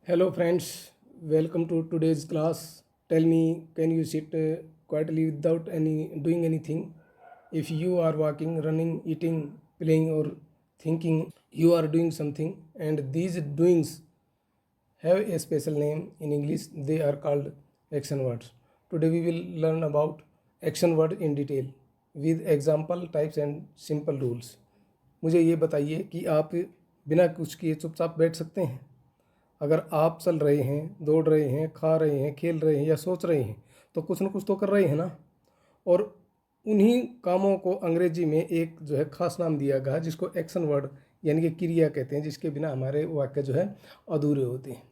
Hello friends, welcome to today's class. Tell me, can you sit quietly without doing anything? If you are walking, running, eating, playing or thinking, you are doing something, and these doings have a special name in English. They are called action words. Today we will learn about action word in detail with example, types and simple rules. मुझे ये बताइए कि आप बिना कुछ किए चुपचाप बैठ सकते हैं? अगर आप चल रहे हैं, दौड़ रहे हैं, खा रहे हैं, खेल रहे हैं या सोच रहे हैं तो कुछ न कुछ तो कर रहे हैं ना। और उन्हीं कामों को अंग्रेजी में एक जो है खास नाम दिया गया जिसको एक्शन वर्ड यानी कि क्रिया कहते हैं, जिसके बिना हमारे वाक्य जो है अधूरे होते हैं।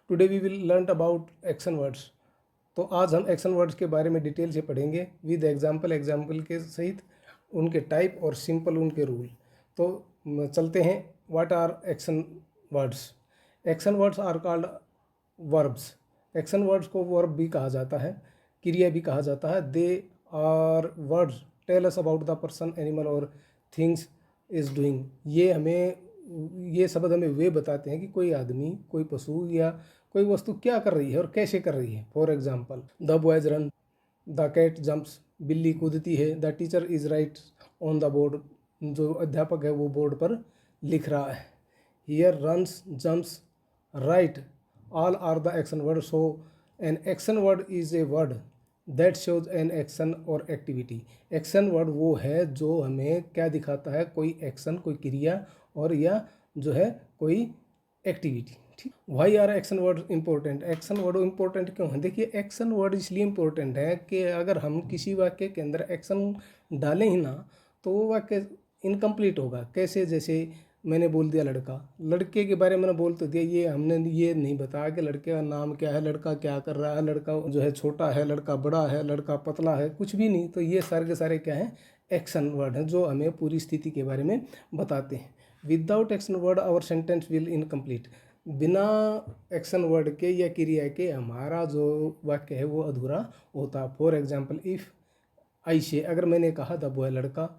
Today we will learn about action words. तो आज हम एक्शन वर्ड्स के बारे में डिटेल से पढ़ेंगे विद एग्जाम्पल के सहित, उनके टाइप और सिंपल उनके रूल। तो चलते हैं। What are action words? Action words are called verbs. Action words को वर्ब भी कहा जाता है, क्रिया भी कहा जाता है। They are words tell us about the person, animal और थिंग्स इज डूइंग। ये शब्द हमें वे बताते हैं कि कोई आदमी, कोई पशु या कोई वस्तु क्या कर रही है और कैसे कर रही है। For example, the boys run, the cat jumps, बिल्ली कूदती है, the teacher is write on the board, जो अध्यापक है वो बोर्ड पर लिख रहा है। Here, runs, jumps, right, all are the action words. So an action word is a word that shows an action or activity. action word वो है जो हमें क्या दिखाता है, कोई एक्शन, कोई क्रिया और या जो है कोई एक्टिविटी। ठीक। Why are action word important? Action word important क्यों है? देखिए, एक्शन वर्ड इसलिए इम्पोर्टेंट है कि अगर हम किसी वाक्य के अंदर एक्शन डालें ही ना तो वो वाक्य इनकम्प्लीट होगा। कैसे? जैसे मैंने बोल दिया लड़का, लड़के के बारे में बोल तो दिया, ये हमने ये नहीं बताया कि लड़के का नाम क्या है, लड़का क्या कर रहा है, लड़का जो है छोटा है, लड़का बड़ा है, लड़का पतला है, कुछ भी नहीं। तो ये सारे के सारे क्या हैं? एक्शन वर्ड हैं जो हमें पूरी स्थिति के बारे में बताते हैं। Without action word our sentence will incomplete. बिना एक्शन वर्ड के या क्रिया के हमारा जो वाक्य है वो अधूरा होता। फॉर एग्जाम्पल, इफ़ आई से, अगर मैंने कहा द बॉय लड़का,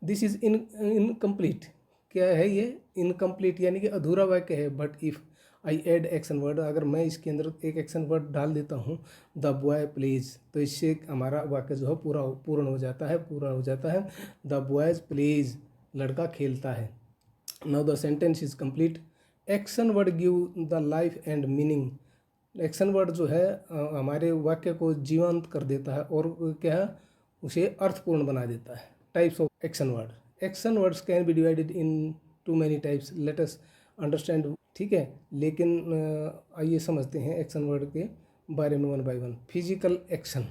दिस इज इनकम्प्लीट। क्या है ये? इनकम्प्लीट यानी कि अधूरा वाक्य है। But if I add action word, अगर मैं इसके अंदर एक एक्शन वर्ड डाल देता हूँ, द बॉय प्लेज, तो इससे हमारा वाक्य जो है पूर्ण हो जाता है। द बॉयज प्लेज, लड़का खेलता है। Now the sentence is complete. Action word give the life and meaning. Action word जो है हमारे वाक्य को जीवंत कर देता है और क्या है, उसे अर्थपूर्ण बना देता है। Types of action word. Action words can be divided into many types, let us understand. ठीक है, लेकिन आइए समझते हैं एक्शन वर्ड के बारे में one by one. Physical action.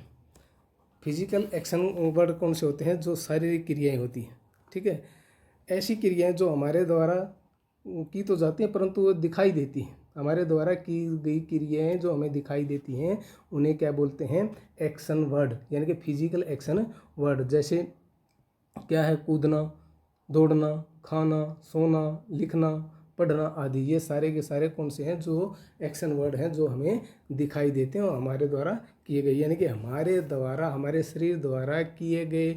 Physical action word कौन से होते हैं? जो शारीरिक क्रियाएं होती हैं। ठीक है, ऐसी क्रियाएं जो हमारे द्वारा की तो जाती हैं परंतु वो दिखाई देती हैं। हमारे द्वारा की गई क्रियाएं जो हमें दिखाई देती हैं उन्हें क्या बोलते हैं? एक्शन वर्ड, यानी कि फिजिकल एक्शन वर्ड। जैसे क्या है? कूदना, दौड़ना, खाना, सोना, लिखना, पढ़ना आदि। ये सारे के सारे कौन से हैं? जो एक्शन वर्ड हैं जो हमें दिखाई देते हैं और हमारे द्वारा किए गए, यानी कि हमारे द्वारा, हमारे शरीर द्वारा किए गए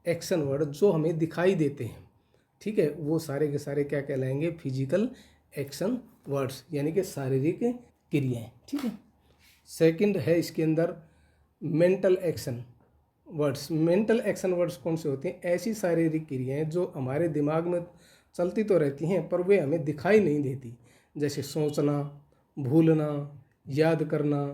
एक्शन वर्ड जो हमें दिखाई देते हैं। ठीक है, वो सारे के सारे क्या कहलाएंगे? फिजिकल एक्शन वर्ड्स, यानी कि शारीरिक क्रियाएं। ठीक है। सेकंड है इसके अंदर mental action words. Mental action words कौन से होते हैं? ऐसी शारीरिक क्रियाएं जो हमारे दिमाग में चलती तो रहती हैं पर वे हमें दिखाई नहीं देती। जैसे सोचना, भूलना, याद करना,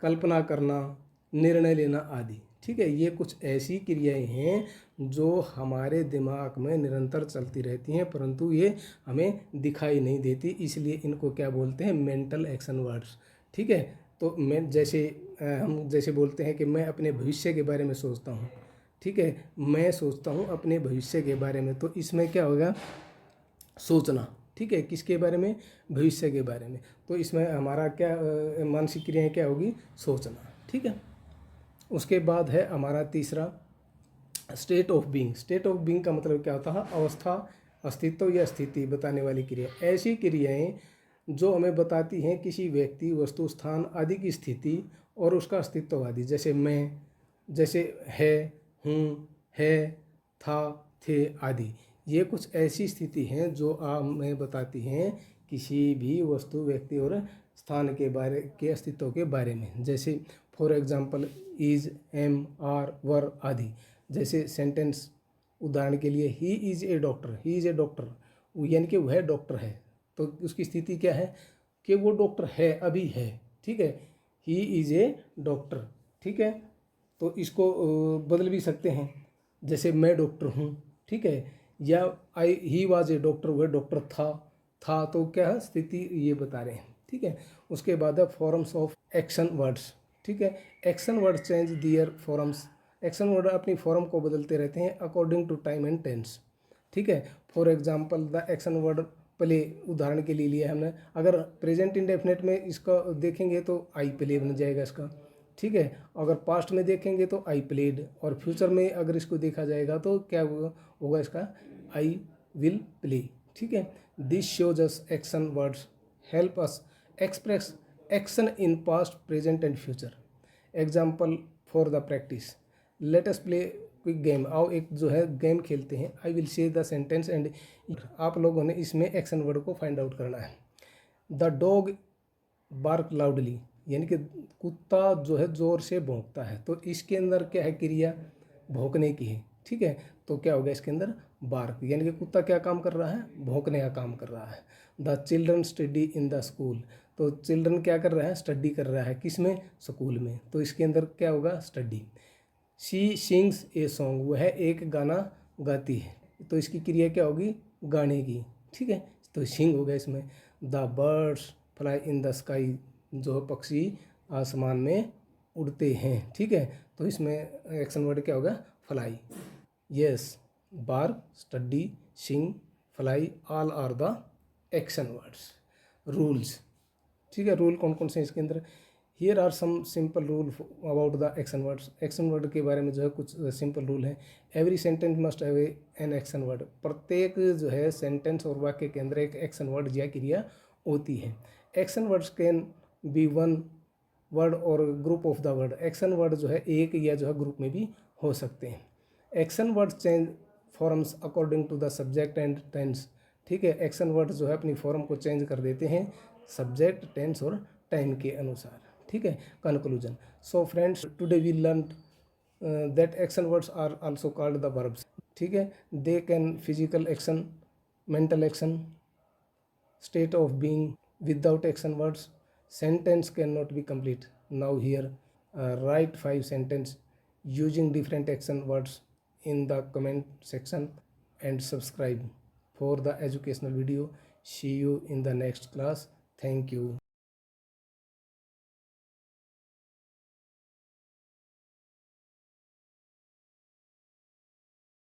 कल्पना करना, निर्णय लेना आदि। ठीक है, ये कुछ ऐसी क्रियाएं हैं जो हमारे दिमाग में निरंतर चलती रहती हैं परंतु ये हमें दिखाई नहीं देती, इसलिए इनको क्या बोलते हैं? Mental action words. ठीक है, तो मैं हम जैसे बोलते हैं कि मैं अपने भविष्य के बारे में सोचता हूँ। ठीक है, मैं सोचता हूँ अपने भविष्य के बारे में, तो इसमें क्या होगा? सोचना। ठीक है, किसके बारे में? भविष्य के बारे में। तो इसमें हमारा क्या मानसिक क्रियाएं क्या होगी? सोचना। ठीक है, उसके बाद है हमारा तीसरा state of being. State of being का मतलब क्या होता है? अवस्था, अस्तित्व या स्थिति बताने वाली क्रिया। ऐसी क्रियाएं जो हमें बताती हैं किसी व्यक्ति, वस्तु, स्थान आदि की स्थिति और उसका अस्तित्व आदि। जैसे मैं, जैसे है, हूँ, है, था, थे आदि। ये कुछ ऐसी स्थिति हैं जो हमें बताती हैं किसी भी वस्तु, व्यक्ति और स्थान के बारे के अस्तित्व के बारे में। जैसे for example is, am, are, were आदि। जैसे सेंटेंस उदाहरण के लिए he is a doctor, he is a doctor, यानी कि वह डॉक्टर है। तो उसकी स्थिति क्या है कि वो डॉक्टर है, अभी है, ठीक है। ही इज ए डॉक्टर, ठीक है। तो इसको बदल भी सकते हैं, जैसे मैं डॉक्टर हूँ, ठीक है। या आई ही वाज ए डॉक्टर, वह डॉक्टर था तो क्या है, स्थिति ये बता रहे हैं, ठीक है। उसके बाद है फॉर्म्स ऑफ एक्शन वर्ड्स, ठीक है। Action word change their forms, action word अपनी फॉर्म को बदलते रहते हैं according to time and tense, ठीक है। For example the action word play, उदाहरण के लिए लिया हमने। अगर प्रेजेंट इंडेफिनेट में इसका देखेंगे तो आई प्ले बन जाएगा इसका, ठीक है। अगर पास्ट में देखेंगे तो आई प्लेड, और फ्यूचर में अगर इसको देखा जाएगा तो क्या होगा इसका, आई विल प्ले, ठीक है। This shows us action words help us express action in past, present and future. Example for the practice, let us play quick game, आओ एक जो है गेम खेलते हैं। I will say the sentence and, आप लोगों ने इसमें एक्शन वर्ड को फाइंड आउट करना है। द डॉग बार्क लाउडली, यानी कि कुत्ता जो है ज़ोर से भौंकता है। तो इसके अंदर क्या है, क्रिया भौंकने की है, ठीक है। तो क्या होगा इसके अंदर, बार्क, यानी कि कुत्ता क्या काम कर रहा है, भौंकने का काम कर रहा है। The children study in the school, तो चिल्ड्रन क्या कर रहा है, स्टडी कर रहा है, किस में, स्कूल में। तो इसके अंदर क्या होगा, study. She sings a song, वह एक गाना गाती है। तो इसकी क्रिया क्या होगी, गाने की, ठीक है। तो सिंग हो गया इसमें। The birds fly in the sky, जो पक्षी आसमान में उड़ते हैं, ठीक है। तो इसमें एक्शन वर्ड क्या होगा, fly. Yes, bark, study, sing, fly, all are the action words. Rules, ठीक है। रूल कौन कौन से इसके अंदर, here are some simple rule about the action words. Action word के बारे में जो है कुछ सिंपल रूल है। Every sentence must have an action word, प्रत्येक जो है सेंटेंस और वाक्य के अंदर एक एक्शन वर्ड या क्रिया होती है। Action words can be one word और group of the word, action word जो है एक या जो है ग्रुप में भी हो सकते हैं। Action word change forms according to the subject and tense, ठीक है। एक्शन वर्ड जो है अपनी फॉर्म को चेंज कर देते हैं सब्जेक्ट, टेंस और टाइम के अनुसार, ठीक है। Conclusion, so friends today we learn that action words are also called the verbs, ठीक है। They can physical action, mental action, state of being. Without action words sentence cannot be complete. Now here write 5 sentence using different action words in the comment section and subscribe for the educational video. See you in the next class. Thank you.